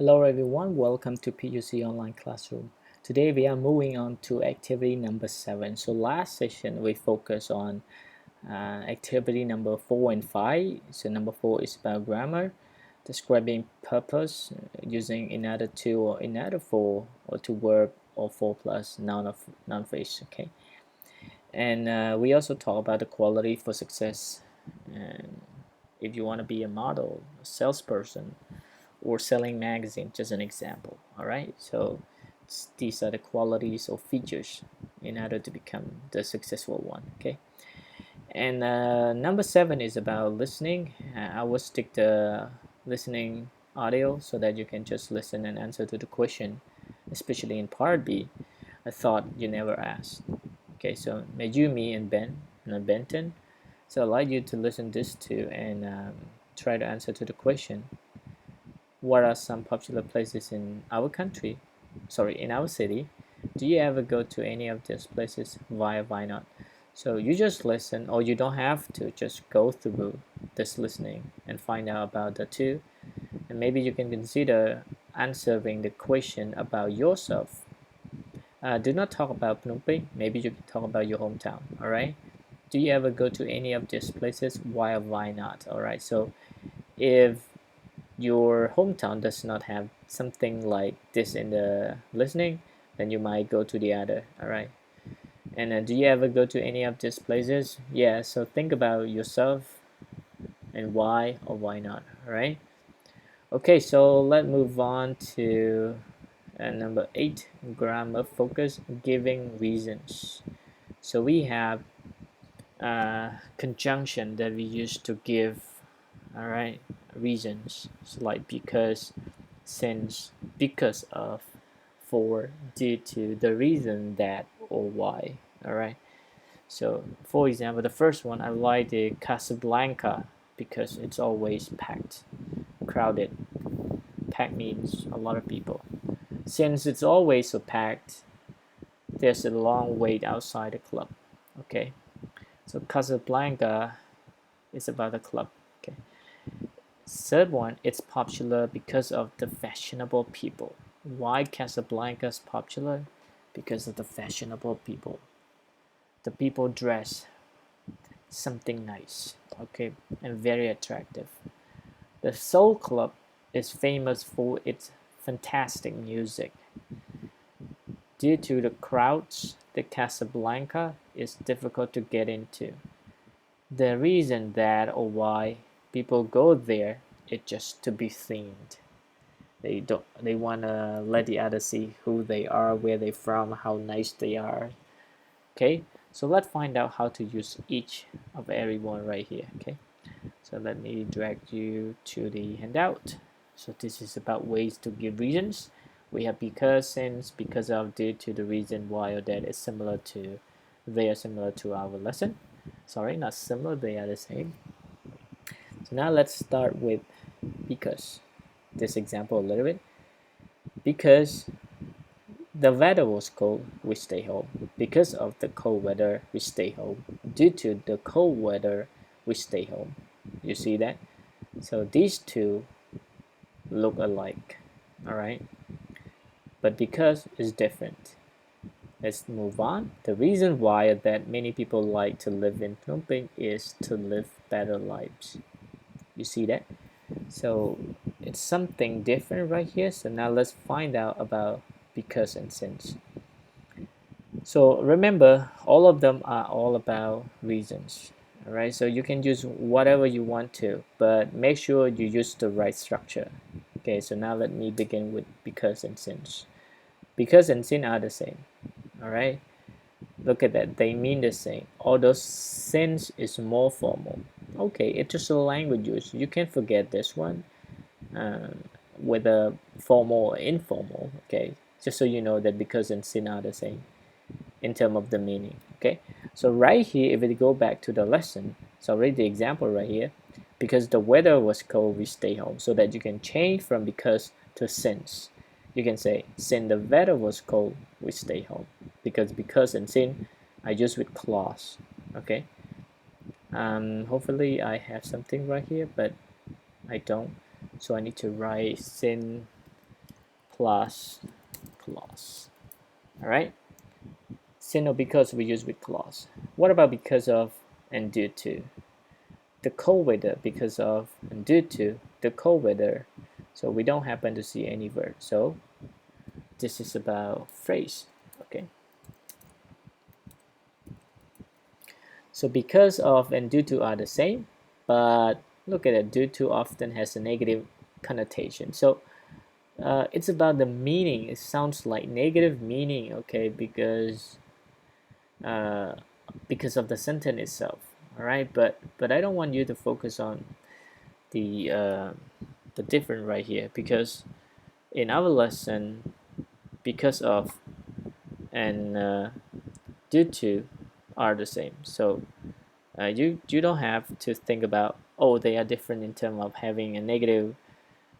Hello everyone, welcome to PUC Online Classroom. Today we are moving on to activity number 7. So last session we focused on activity number 4 and 5. So number 4 is about grammar, describing purpose using in order to or in order for or to verb or for plus noun phrase. Okay, and we also talk about the quality for success. And if you want to be a model, a salesperson, or selling magazine, just an example. All right, so these are the qualities or features in order to become the successful one. Okay, and number 7 is about listening. I will stick the listening audio so that you can just listen and answer to the question, especially in part B. I thought you never asked. Okay, so Mejumi and Benton. So I'd like you to listen this too and try to answer to the question. What are some popular places in our country? Sorry, in our city. Do you ever go to any of these places? Why not? So you just listen, or you don't have to just go through this listening and find out about the two. And maybe you can consider answering the question about yourself. Do not talk about Phnom Penh. Maybe you can talk about your hometown. All right. Do you ever go to any of these places? Why or why not? All right. So if your hometown does not have something like this in the listening, then you might go to the other. All right. And do you ever go to any of these places? Yeah. So think about yourself and why or why not. All right. Okay. So let's move on to number 8, grammar focus, giving reasons. So we have conjunction that we use to give, all right, reasons. So like because, since, because of, for, due to, the reason that, or why. All right. So for example, the first one, I like the Casablanca because it's always packed, crowded. Packed means a lot of people. Since it's always so packed, there's a long wait outside the club. Okay. So Casablanca is about the club. Okay. Third one, it's popular because of the fashionable people. Why Casablanca is popular? Because of the fashionable people. The people dress something nice, okay, and very attractive. The Soul Club is famous for its fantastic music. Due to the crowds, the Casablanca is difficult to get into. The reason that or why people go there is just to be themed. They wanna let the others see who they are, where they from, how nice they are. Okay, so let's find out how to use each of every one right here. Okay, so let me drag you to the handout. So this is about ways to give reasons. We have because, since, because of, due to, the reason why or that is similar to, they are similar to our lesson. Sorry, not similar, they are the same. So now let's start with because. This example a little bit. Because the weather was cold, we stay home. Because of the cold weather, we stay home. Due to the cold weather, we stay home. You see that? So these two look alike, all right? But because is different. Let's move on. The reason why that many people like to live in Phnom Penh is to live better lives. You see that? So it's something different right here. So now let's find out about because and since. So remember, all of them are all about reasons. All right, so you can use whatever you want to, but make sure you use the right structure. Okay, so now let me begin with because and since. Because and since are the same. All right, look at that, they mean the same, although since is more formal. Okay, it's just a language use. You can forget this one, whether formal or informal. Okay, just so you know that because and since are the same in terms of the meaning. Okay, so right here, if we go back to the lesson, so read the example right here. Because the weather was cold, we stay home. So that you can change from because to since. You can say, since the weather was cold, we stay home. Because and since I use with clause. Okay. Hopefully I have something right here, but I don't. So I need to write since plus clause. All right. Since or because we use with clause. What about because of and due to? The cold weather, because of and due to the cold weather. So we don't happen to see any verb. So this is about phrase. Okay. So because of and due to are the same, but look at it, due to often has a negative connotation. So it's about the meaning. It sounds like negative meaning, okay, uh, because of the sentence itself. All right, but I don't want you to focus on the different right here, because in our lesson, because of and due to are the same. So you don't have to think about, oh, they are different in terms of having a negative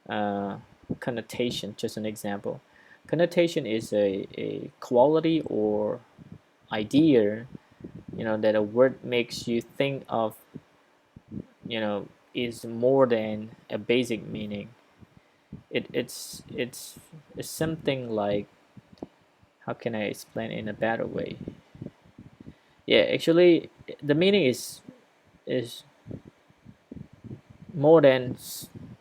uh, connotation. Just an example, connotation is a quality or idea, that a word makes you think of, is more than a basic meaning. It's something like, how can I explain in a better way? Yeah, actually, the meaning is more than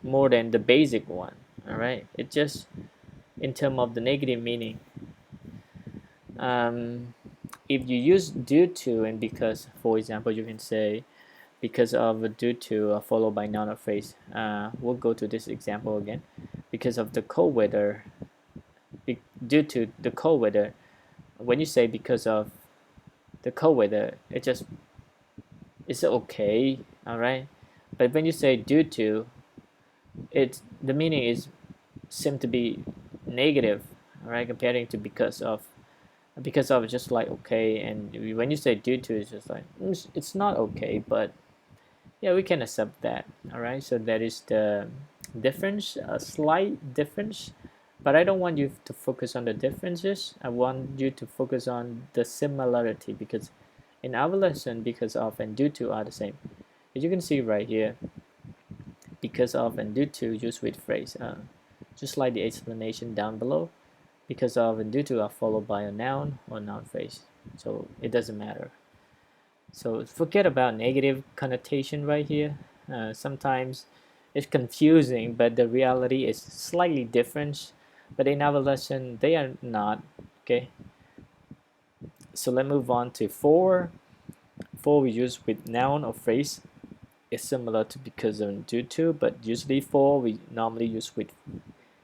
the basic one. All right, it just in terms of the negative meaning. Um, if you use due to and because, for example, you can say because of due to followed by noun or phrase. We'll go to this example again. Because of the cold weather, due to the cold weather. When you say because of the cold weather, it's okay, all right. But when you say due to, the meaning is seem to be negative, all right, comparing to because of. Because of just like okay, and when you say due to, it's just like it's not okay, but yeah, we can accept that. All right, so that is the difference, a slight difference, but I don't want you to focus on the differences. I want you to focus on the similarity, because in our lesson, because of and due to are the same. As you can see right here, because of and due to use with phrase, just like the explanation down below. Because of and due to are followed by a noun or noun phrase, so it doesn't matter. So forget about negative connotation right here. Sometimes it's confusing, but the reality is slightly different. But in our lesson, they are not. Okay. So let's move on to for. For we use with noun or phrase. It's similar to because of and due to, but usually for we normally use with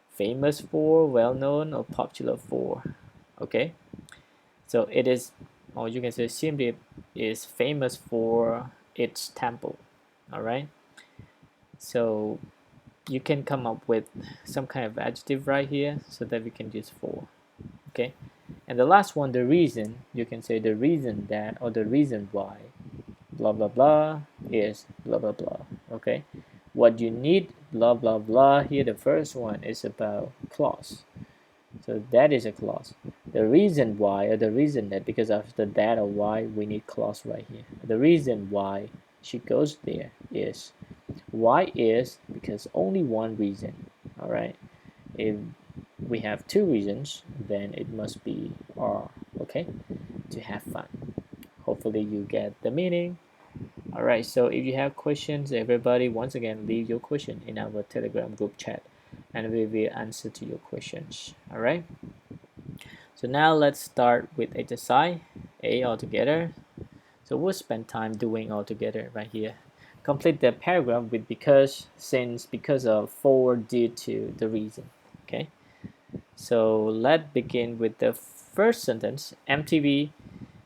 famous for, well known, or popular for. Okay. So it is, or you can say simply is famous for its temple. All right. So you can come up with some kind of adjective right here so that we can use for. Okay. And the last one, the reason, you can say the reason that or the reason why blah blah blah is blah blah blah. Okay. What you need blah blah blah here, the first one is about clause. So that is a clause. The reason why, or the reason that, because after that or why, we need clause right here. The reason why she goes there is, why is because only one reason. All right. If we have two reasons, then it must be are. Okay. To have fun. Hopefully you get the meaning. All right. So if you have questions, everybody, once again, leave your question in our Telegram group chat, and we will answer to your questions. All right. So now let's start with exercise A altogether. So we'll spend time doing all together right here. Complete the paragraph with because, since, because of, for, due to, the reason. Okay. So let's begin with the first sentence. MTV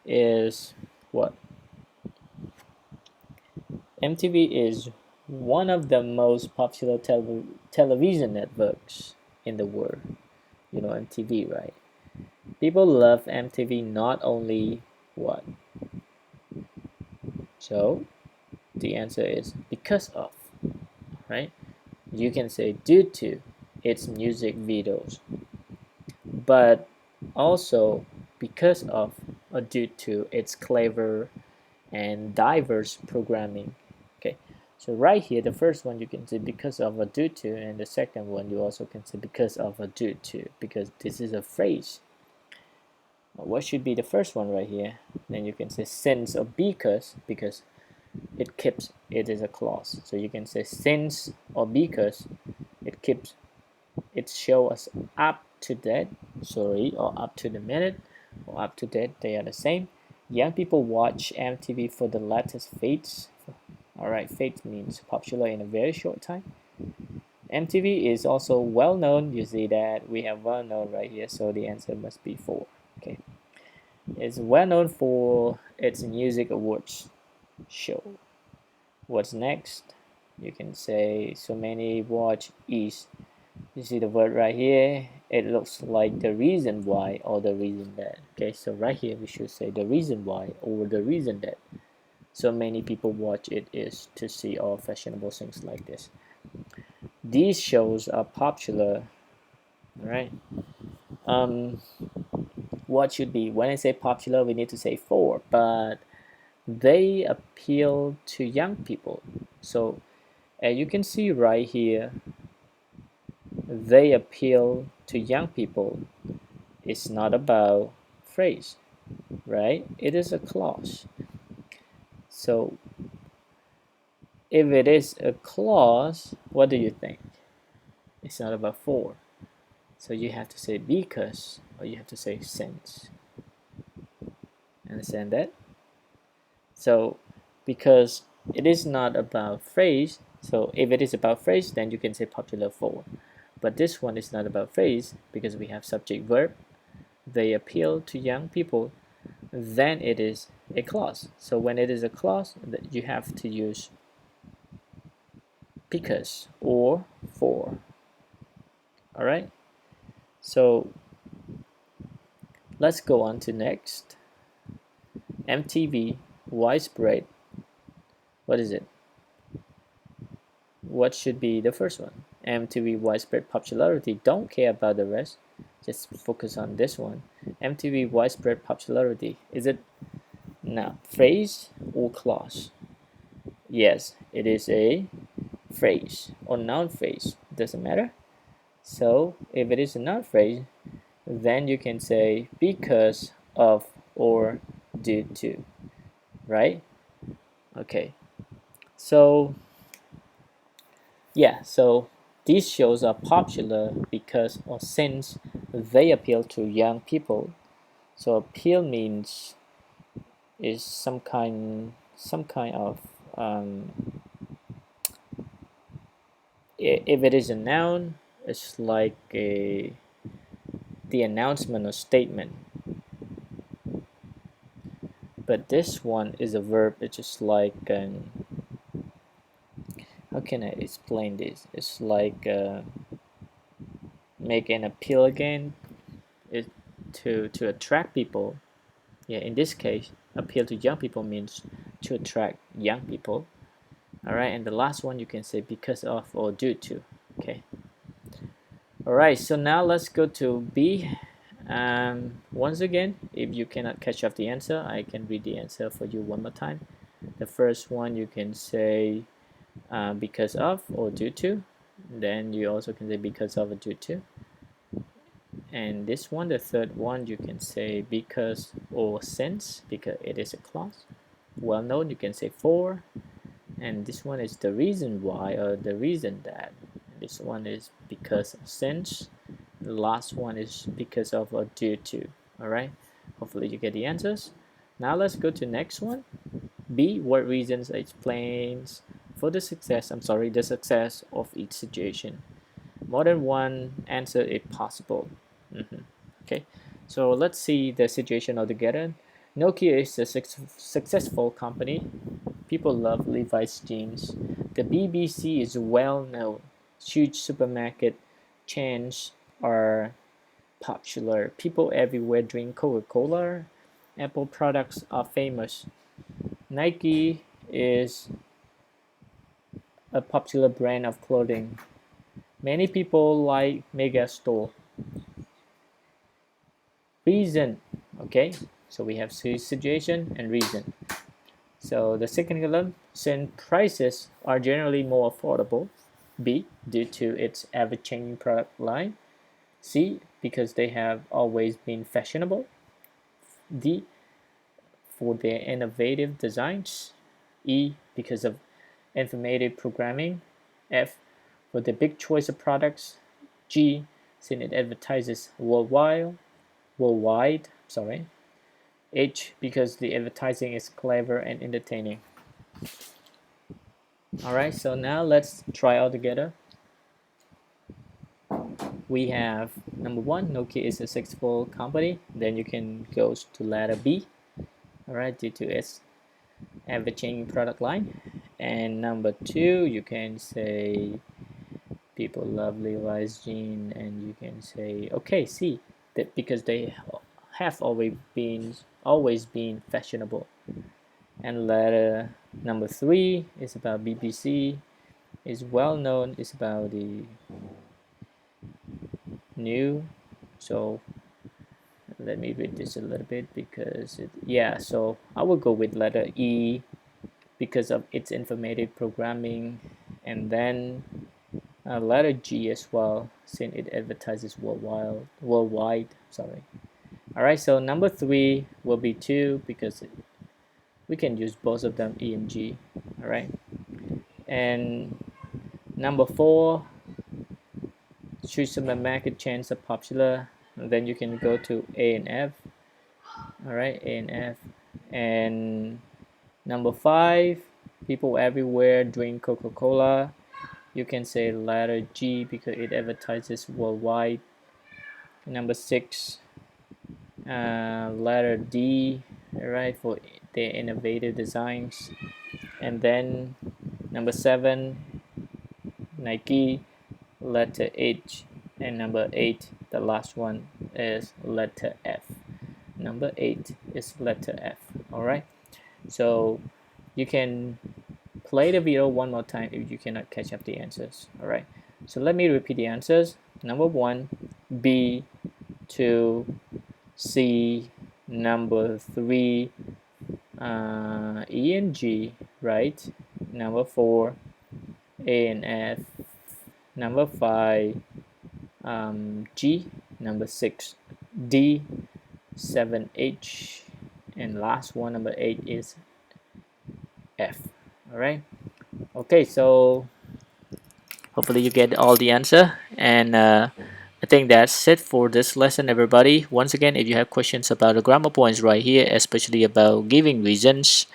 is what? MTV is one of the most popular television networks in the world. You know MTV, right? People love MTV not only what? So the answer is because of, right? You can say due to its music videos, but also because of or due to its clever and diverse programming. Okay, So right here, the first one you can say because of or due to, and the second one you also can say because of or due to, because this is a phrase. What should be the first one right here? Then you can say since or because it keeps, it is a clause. So you can say since or because it keeps, it shows us up to date, sorry, or up to the minute, or up to date, they are the same. Young people watch MTV for the latest fates. Alright, fate means popular in a very short time. MTV is also well known. You see that we have well known right here, so the answer must be 4. Okay, it's well known for its music awards show. What's next? You can say so many watch is. You see the word right here, it looks like the reason why or the reason that. Okay, so right here we should say the reason why or the reason that so many people watch it is to see all fashionable things like this. These shows are popular. All right. What should be, when I say popular we need to say for, but they appeal to young people. So you can see right here, they appeal to young people. It's not about phrase, right? It is a clause. So if it is a clause, what do you think? It's not about for. So you have to say because, or you have to say since. Understand that? So because it is not about phrase, so if it is about phrase, then you can say popular for. But this one is not about phrase because we have subject verb. They appeal to young people. Then it is a clause. So when it is a clause, you have to use because or for. All right. So let's go on to next. MTV widespread. What is it? What should be the first one? MTV widespread popularity. Don't care about the rest. Just focus on this one. MTV widespread popularity. Is it now phrase or clause? Yes, it is a phrase or noun phrase. Doesn't matter. So if it is a noun phrase, then you can say because of or due to, right? Okay. So yeah, so these shows are popular because or since they appeal to young people. So appeal means is some kind of if it is a noun, it's like the announcement or statement. But this one is a verb. It's just like how can I explain this? It's like make an appeal again, to attract people. Yeah, in this case, appeal to young people means to attract young people. All right, and the last one you can say because of or due to. Okay. All right, so now let's go to B. Once again, if you cannot catch up the answer, I can read the answer for you one more time. The first one you can say because of or due to. Then you also can say because of or due to. And this one, the third one, you can say because or since, because it is a clause. Well known, you can say for. And this one is the reason why or the reason that. This one is because of since. The last one is because of or due to. All right. Hopefully you get the answers. Now let's go to next one. B. What reasons explains for the success? The success of each situation. More than one answer if possible. Okay. So let's see the situation altogether. Nokia is a successful company. People love Levi's jeans. The BBC is well known. Huge supermarket chains are popular. People everywhere drink Coca-Cola. Apple products are famous. Nike is a popular brand of clothing. Many people like mega store. Reason. Okay, so we have situation and reason. So the second column, since prices are generally more affordable. B, due to its ever-changing product line. C, because they have always been fashionable. D, for their innovative designs. E, because of informative programming. F, for the big choice of products. G, since it advertises worldwide. H, because the advertising is clever and entertaining. Alright, so now let's try all together. We have number one, Nokia is a successful company. Then you can go to letter B. Alright, due to its ever-changing product line. And number two, you can say people love Levi's jeans, and you can say okay, C, that because they have always been fashionable. And letter number three is about BBC, is well known, is about the new. So let me read this a little bit because so I will go with letter E because of its informative programming, and then letter G as well since it advertises worldwide. Alright, so number three will be 2 because we can use both of them, E and G. Alright, and number 4, choose some market trends are popular, and then you can go to A and F. Alright, A and F. And number 5, people everywhere drink Coca-Cola. You can say letter G because it advertises worldwide. Number 6, letter D, right, for their innovative designs. And then number 7, Nike, letter H. And number 8, the last one, is letter F. Number 8 is letter F. Alright, so you can play the video one more time if you cannot catch up the answers. Alright, so let me repeat the answers. Number 1, B. 2, C. Number 3, E and G, right? Number 4, A and F. Number 5, G. Number 6, D. 7, H. And last one, number 8, is F. Alright, okay, so hopefully you get all the answer, and I think that's it for this lesson, everybody. Once again, if you have questions about the grammar points right here, especially about giving reasons,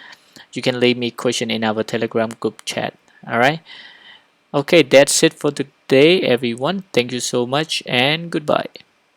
you can leave me question in our Telegram group chat. Alright, okay, that's it for today, everyone. Thank you so much, and goodbye.